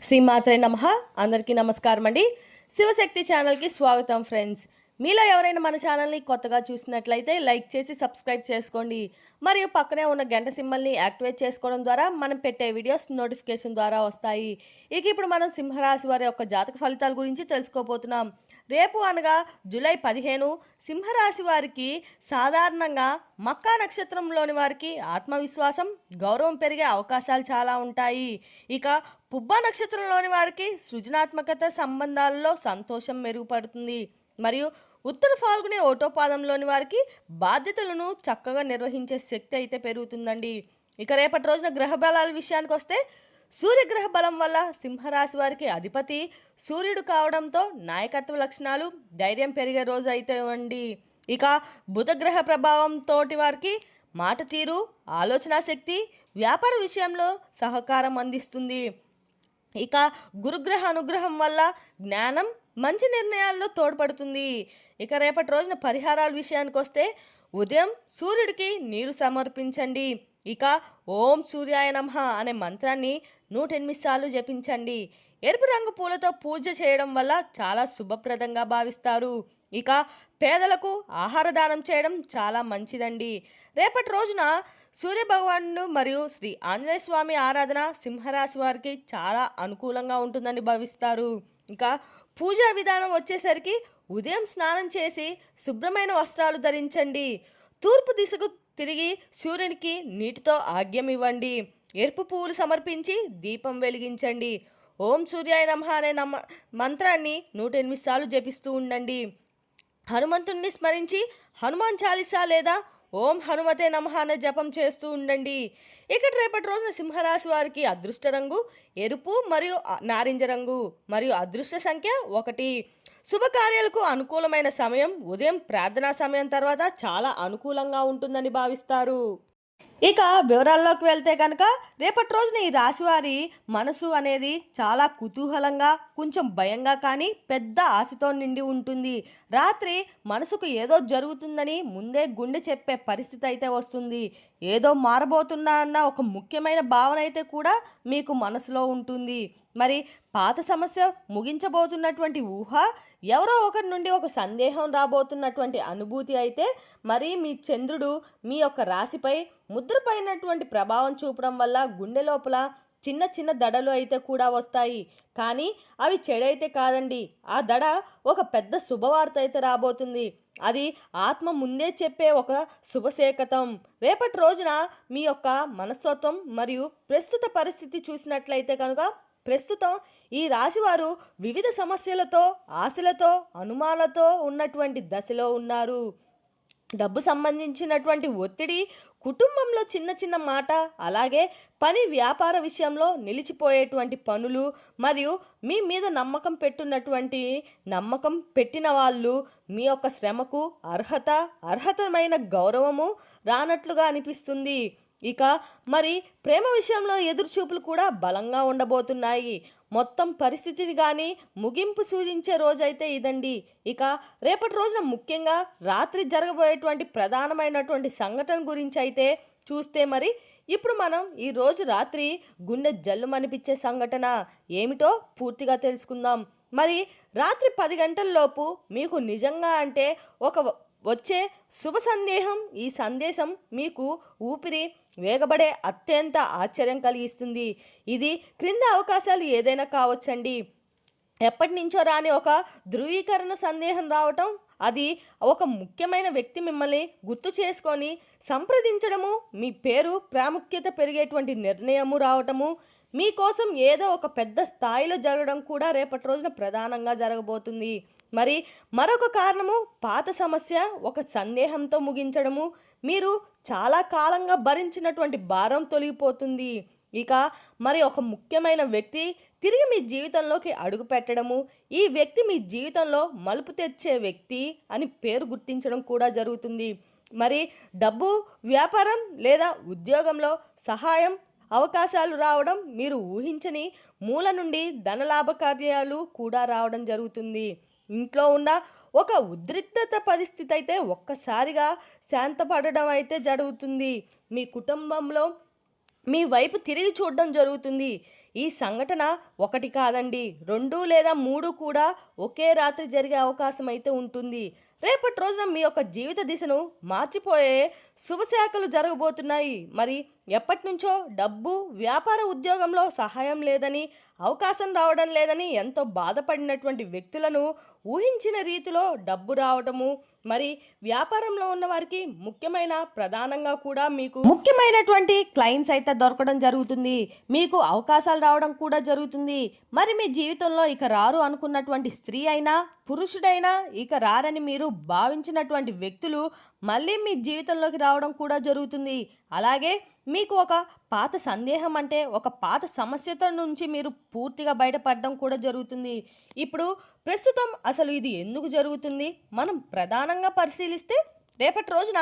శ్రీమాత్రే నమః. అందరికీ నమస్కారం అండి. శివశక్తి ఛానల్కి స్వాగతం ఫ్రెండ్స్. మీలో ఎవరైనా మన ఛానల్ని కొత్తగా చూసినట్లయితే లైక్ చేసి సబ్స్క్రైబ్ చేసుకోండి. మరియు పక్కనే ఉన్న గంట సింబల్ని యాక్టివేట్ చేసుకోవడం ద్వారా మనం పెట్టే వీడియోస్ నోటిఫికేషన్ ద్వారా వస్తాయి. ఇప్పుడు మనం సింహరాశి వారి యొక్క జాతక ఫలితాల గురించి తెలుసుకోబోతున్నాం. రేపు అనగా జూలై 15 సింహరాశి వారికి సాధారణంగా మక్కా నక్షత్రంలోని వారికి ఆత్మవిశ్వాసం, గౌరవం పెరిగే అవకాశాలు చాలా ఉంటాయి. పుబ్బ నక్షత్రంలోని వారికి సృజనాత్మకత, సంబంధాలలో సంతోషం మెరుగుపడుతుంది. మరియు ఉత్తర ఫాల్గుని ఓటో పాదంలోని వారికి బాధ్యతలను చక్కగా నిర్వహించే శక్తి అయితే పెరుగుతుందండి. రేపటి రోజున గ్రహ బలాల విషయానికి వస్తే సూర్యగ్రహ బలం వల్ల సింహరాశి వారికి అధిపతి సూర్యుడు కావడంతో నాయకత్వ లక్షణాలు, ధైర్యం పెరిగే రోజు అయితే అండి. బుధగ్రహ ప్రభావంతో వారికి మాట తీరు, ఆలోచన శక్తి, వ్యాపార విషయంలో సహకారం అందిస్తుంది. గురుగ్రహ అనుగ్రహం వల్ల జ్ఞానం, మంచి నిర్ణయాల్లో తోడ్పడుతుంది. రేపటి రోజున పరిహారాల విషయానికి వస్తే ఉదయం సూర్యుడికి నీరు సమర్పించండి. ఓం సూర్యాయ నమః అనే మంత్రాన్ని 108 సార్లు జపించండి. ఎరుపు రంగు పూలతో పూజ చేయడం వల్ల చాలా శుభప్రదంగా భావిస్తారు. పేదలకు ఆహార దానం చేయడం చాలా మంచిదండి. రేపటి రోజున సూర్య భగవానుడు మరియు శ్రీ ఆంజనేయ స్వామి ఆరాధన సింహరాశి వారికి చాలా అనుకూలంగా ఉంటుందని భావిస్తారు. పూజా విధానం వచ్చేసరికి ఉదయం స్నానం చేసి శుభ్రమైన వస్త్రాలు ధరించండి. తూర్పు దిశకు తిరిగి సూర్యునికి నీటితో ఆగ్యం ఇవ్వండి. ఎరుపు పువ్వులు సమర్పించి దీపం వెలిగించండి. ఓం సూర్యాయ నమః అనే మంత్రాన్ని 108 సార్లు జపిస్తూ ఉండండి. హనుమంతుణ్ణి స్మరించి హనుమాన్ చాలీసా లేదా ఓం హనుమతే నమః అనే జపం చేస్తూ ఉండండి. రేపటి రోజున సింహరాశి వారికి అదృష్ట రంగు ఎరుపు మరియు నారింజ రంగు మరియు అదృష్ట సంఖ్య 1. శుభకార్యాలకు అనుకూలమైన సమయం ఉదయం ప్రార్థనా సమయం తర్వాత చాలా అనుకూలంగా ఉంటుందని భావిస్తారు. వివరాల్లోకి వెళ్తే కనుక రేపటి రోజున ఈ రాశివారి మనసు అనేది చాలా కుతూహలంగా, కొంచెం భయంగా కానీ పెద్ద ఆశతో నిండి ఉంటుంది. రాత్రి మనసుకు ఏదో జరుగుతుందని ముందే గుండె చెప్పే పరిస్థితి అయితే వస్తుంది. ఏదో మారబోతున్నా అన్న ఒక ముఖ్యమైన భావన అయితే కూడా మీకు మనసులో ఉంటుంది. పాత సమస్య ముగించబోతున్నటువంటి ఊహ, ఎవరో ఒకరి నుండి ఒక సందేహం రాబోతున్నటువంటి అనుభూతి అయితే మీ చంద్రుడు మీ యొక్క రాశిపై ముద్రపైనటువంటి ప్రభావం చూపడం వల్ల గుండె లోపల చిన్న చిన్న దడలు అయితే కూడా వస్తాయి. కానీ అవి చెడైతే కాదండి. ఆ దడ ఒక పెద్ద శుభవార్త అయితే రాబోతుంది. అది ఆత్మ ముందే చెప్పే ఒక శుభశేకతం. రేపటి రోజున మీ యొక్క మనస్తత్వం మరియు ప్రస్తుత పరిస్థితి చూసినట్లయితే కనుక ప్రస్తుతం ఈ రాశివారు వివిధ సమస్యలతో, ఆశలతో, అనుమానాలతో ఉన్నటువంటి దశలో ఉన్నారు. డబ్బు సంబంధించినటువంటి ఒత్తిడి, కుటుంబంలో చిన్న చిన్న మాట, అలాగే పని వ్యాపార విషయంలో నిలిచిపోయేటువంటి పనులు మరియు మీ మీద నమ్మకం పెట్టిన వాళ్ళు మీ యొక్క శ్రమకు అర్హతమైన గౌరవము రానట్లుగా అనిపిస్తుంది. ప్రేమ విషయంలో ఎదురుచూపులు కూడా బలంగా ఉండబోతున్నాయి. మొత్తం పరిస్థితిని కానీ ముగింపు సూచించే రోజైతే ఇదండి. రేపటి రోజున ముఖ్యంగా రాత్రి జరగబోయేటువంటి ప్రధానమైనటువంటి సంఘటన గురించి అయితే చూస్తే ఇప్పుడు మనం ఈ రోజు రాత్రి గుండె జల్లుమనిపించే సంఘటన ఏమిటో పూర్తిగా తెలుసుకుందాం. రాత్రి 10 గంటలలోపు మీకు నిజంగా అంటే వచ్చే శుభ ఈ సందేశం మీకు ఊపిరి వేగబడే అత్యంత ఆశ్చర్యం కలిగిస్తుంది. ఇది క్రింద అవకాశాలు ఏదైనా కావచ్చండి. ఎప్పటి నుంచో రాని ఒక ధృవీకరణ సందేహం రావటం, అది ఒక ముఖ్యమైన వ్యక్తి మిమ్మల్ని గుర్తు చేసుకొని సంప్రదించడము, మీ పేరు ప్రాముఖ్యత పెరిగేటువంటి నిర్ణయము రావటము, మీకోసం ఏదో ఒక పెద్ద స్థాయిలో జరగడం కూడా రేపటి రోజున ప్రధానంగా జరగబోతుంది. మరొక కారణము పాత సమస్య ఒక సందేహంతో ముగించడము, మీరు చాలా కాలంగా భరించినటువంటి భారం తొలగిపోతుంది. ఒక ముఖ్యమైన వ్యక్తి తిరిగి మీ జీవితంలోకి అడుగు పెట్టడము, ఈ వ్యక్తి మీ జీవితంలో మలుపు తెచ్చే వ్యక్తి అని పేరు గుర్తించడం కూడా జరుగుతుంది. డబ్బు, వ్యాపారం లేదా ఉద్యోగంలో సహాయం అవకాశాలు రావడం, మీరు ఊహించని మూల నుండి ధనలాభ కార్యాలు కూడా రావడం జరుగుతుంది. ఇంట్లో ఉన్న ఒక ఉద్రిక్తత పరిస్థితి అయితే ఒక్కసారిగా శాంతపడడం అయితే జరుగుతుంది. మీ కుటుంబంలో మీ వైపు తిరిగి చూడడం జరుగుతుంది. ఈ సంఘటన ఒకటి కాదండి, 2 లేదా 3 కూడా ఒకే రాత్రి జరిగే అవకాశం అయితే ఉంటుంది. రేపటి రోజున మీ యొక్క జీవిత దిశను మార్చిపోయే శుభశాఖలు జరగబోతున్నాయి. మరి ఎప్పటి నుంచో డబ్బు, వ్యాపార, ఉద్యోగంలో సహాయం లేదని, అవకాశం రావడం లేదని ఎంతో బాధపడినటువంటి వ్యక్తులను ఊహించిన రీతిలో డబ్బు రావటము, మరి వ్యాపారంలో ఉన్న వారికి ప్రధానంగా కూడా మీకు ముఖ్యమైనటువంటి క్లయింట్స్ అయితే దొరకడం జరుగుతుంది. మీకు అవకాశాలు రావడం కూడా జరుగుతుంది. మరి మీ జీవితంలో ఇక రారు అనుకున్నటువంటి స్త్రీ అయినా, పురుషుడైనా ఇక రారని మీరు భావించినటువంటి వ్యక్తులు మళ్ళీ మీ జీవితంలోకి రావడం కూడా జరుగుతుంది. అలాగే మీకు ఒక పాత సందేహం అంటే ఒక పాత సమస్యత నుంచి మీరు పూర్తిగా బయటపడడం కూడా జరుగుతుంది. ఇప్పుడు ప్రస్తుతం అసలు ఇది ఎందుకు జరుగుతుంది మనం ప్రధానంగా పరిశీలిస్తే, రేపటి రోజున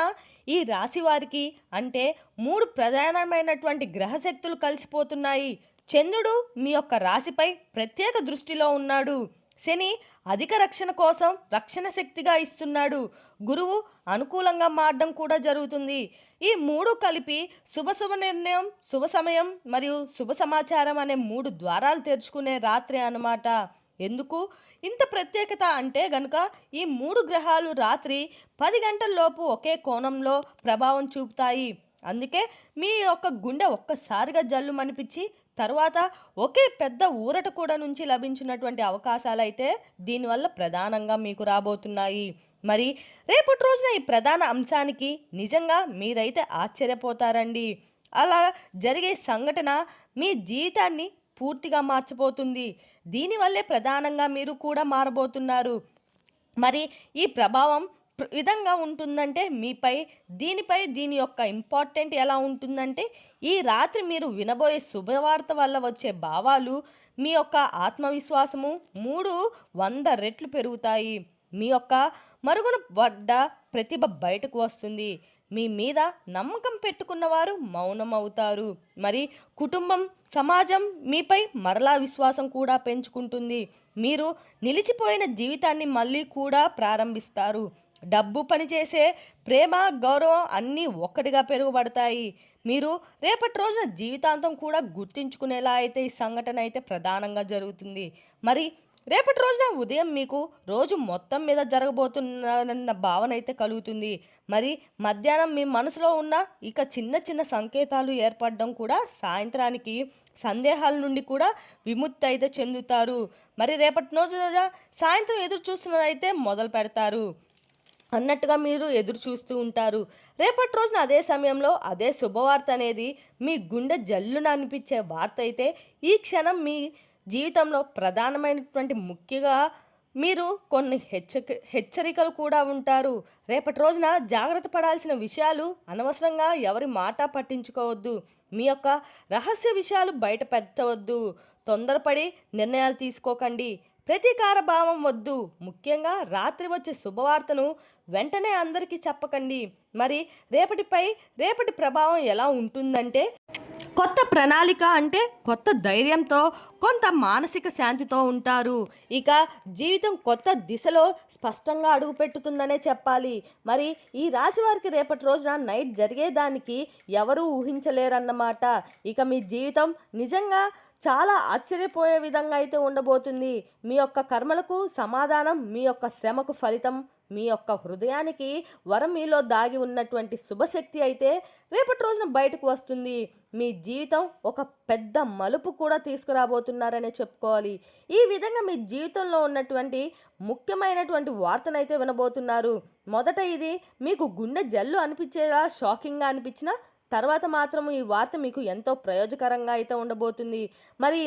ఈ రాశి వారికి అంటే 3 ప్రధానమైనటువంటి గ్రహశక్తులు కలిసిపోతున్నాయి. చంద్రుడు మీ యొక్క రాశిపై ప్రత్యేక దృష్టిలో ఉన్నాడు. శని అధిక రక్షణ కోసం రక్షణ శక్తిగా ఇస్తున్నాడు. గురువు అనుకూలంగా మారడం కూడా జరుగుతుంది. ఈ 3 కలిపి శుభ నిర్ణయం, శుభ సమయం మరియు శుభ సమాచారం అనే 3 ద్వారాలు తెరుచుకునే రాత్రి అన్నమాట. ఎందుకు ఇంత ప్రత్యేకత అంటే గనుక ఈ 3 గ్రహాలు రాత్రి 10 గంటల్లోపు ఒకే కోణంలో ప్రభావం చూపుతాయి. అందుకే మీ యొక్క గుండె ఒక్కసారిగా జల్లుమనిపించి తర్వాత ఒకే పెద్ద ఊరట కూడా నుంచి లభించినటువంటి అవకాశాలు అయితే దీనివల్ల ప్రధానంగా మీకు రాబోతున్నాయి. మరి రేపటి రోజున ఈ ప్రధాన అంశానికి నిజంగా మీరైతే ఆశ్చర్యపోతారండి. అలా జరిగే సంఘటన మీ జీవితాన్ని పూర్తిగా మార్చిపోతుంది. దీనివల్లే ప్రధానంగా మీరు కూడా మారబోతున్నారు. మరి ఈ ప్రభావం విధంగా ఉంటుందంటే దీని యొక్క ఇంపార్టెంట్ ఎలా ఉంటుందంటే, ఈ రాత్రి మీరు వినబోయే శుభవార్త వల్ల వచ్చే భావాలు మీ యొక్క ఆత్మవిశ్వాసము 300 రెట్లు పెరుగుతాయి. మీ యొక్క మరుగున పడ్డ ప్రతిభ బయటకు వస్తుంది. మీ మీద నమ్మకం పెట్టుకున్నవారు మౌనం అవుతారు. మరి కుటుంబం, సమాజం మీపై మరలా విశ్వాసం కూడా పెంచుకుంటుంది. మీరు నిలిచిపోయిన జీవితాన్ని మళ్ళీ కూడా ప్రారంభిస్తారు. డబ్బు, పనిచేసే ప్రేమ, గౌరవం అన్నీ ఒక్కటిగా పెరుగుబడతాయి. మీరు రేపటి రోజున జీవితాంతం కూడా గుర్తించుకునేలా అయితే ఈ సంఘటన అయితే ప్రధానంగా జరుగుతుంది. మరి రేపటి రోజున ఉదయం మీకు రోజు మొత్తం మీద జరగబోతున్న భావన అయితే కలుగుతుంది. మరి మధ్యాహ్నం మీ మనసులో ఉన్న ఇక చిన్న చిన్న సంకేతాలు ఏర్పడడం కూడా సాయంత్రానికి సందేహాల నుండి కూడా విముక్తి అయితే చెందుతారు. మరి రేపటి రోజున సాయంత్రం ఎదురు చూస్తున్నదైతే మొదలు పెడతారు అన్నట్టుగా మీరు ఎదురు చూస్తూ ఉంటారు. రేపటి రోజున అదే సమయంలో అదే శుభవార్త అనేది మీ గుండె జల్లున అనిపించే వార్త అయితే ఈ క్షణం మీ జీవితంలో ప్రధానమైనటువంటి ముఖ్యంగా మీరు కొన్ని హెచ్చరికలు కూడా ఉంటారు. రేపటి రోజున జాగ్రత్త పడాల్సిన విషయాలు అనవసరంగా ఎవరి మాట పట్టించుకోవద్దు. మీ యొక్క రహస్య విషయాలు బయట పెట్టవద్దు. తొందరపడి నిర్ణయాలు తీసుకోకండి. ప్రతీకార భావం వద్దు. ముఖ్యంగా రాత్రి వచ్చే శుభవార్తను వెంటనే అందరికీ చెప్పకండి. మరి రేపటి ప్రభావం ఎలా ఉంటుందంటే, కొత్త ప్రణాళిక అంటే కొత్త ధైర్యంతో, కొంత మానసిక శాంతితో ఉంటారు. ఇక జీవితం కొత్త దిశలో స్పష్టంగా అడుగుపెట్టుతుందనే చెప్పాలి. మరి ఈ రాశి వారికి రేపటి రోజున నైట్ జరిగేదానికి ఎవరూ ఊహించలేరన్నమాట. ఇక మీ జీవితం నిజంగా చాలా ఆశ్చర్యపోయే విధంగా అయితే ఉండబోతుంది. మీ యొక్క కర్మలకు సమాధానం, మీ యొక్క శ్రమకు ఫలితం, మీ యొక్క హృదయానికి వరం, మీలో దాగి ఉన్నటువంటి శుభశక్తి అయితే రేపటి రోజున బయటకు వస్తుంది. మీ జీవితం ఒక పెద్ద మలుపు కూడా తీసుకురాబోతున్నారనే చెప్పుకోవాలి. ఈ విధంగా మీ జీవితంలో ఉన్నటువంటి ముఖ్యమైనటువంటి వార్తనైతే వినబోతున్నారు. మొదట ఇది మీకు గుండె జల్లు అనిపించేలా షాకింగ్గా అనిపించిన తర్వాత మాత్రం ఈ వార్త మీకు ఎంతో ప్రయోజకరంగా అయితే ఉండబోతుంది. మరి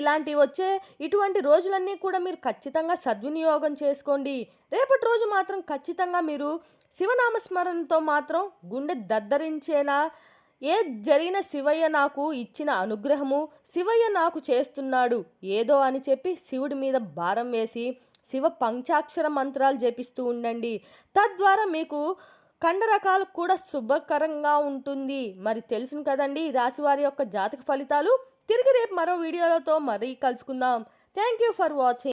ఇటువంటి రోజులన్నీ కూడా మీరు ఖచ్చితంగా సద్వినియోగం చేసుకోండి. రేపటి రోజు మాత్రం ఖచ్చితంగా మీరు శివనామస్మరణతో మాత్రం గుండె దద్దరించేలా, ఏ జరిగిన శివయ్య నాకు ఇచ్చిన అనుగ్రహము, శివయ్య నాకు చేస్తున్నాడు ఏదో అని చెప్పి శివుడి మీద భారం వేసి శివ పంచాక్షర మంత్రాలు జపిస్తూ ఉండండి. తద్వారా మీకు కండరకాలు కూడా శుభకరంగా ఉంటుంది. మరి తెలుసును కదండి ఈ రాశివారి యొక్క జాతక ఫలితాలు. తిరిగి రేపు మరో వీడియోలతో మరీ కలుసుకుందాం. Thank you for watching.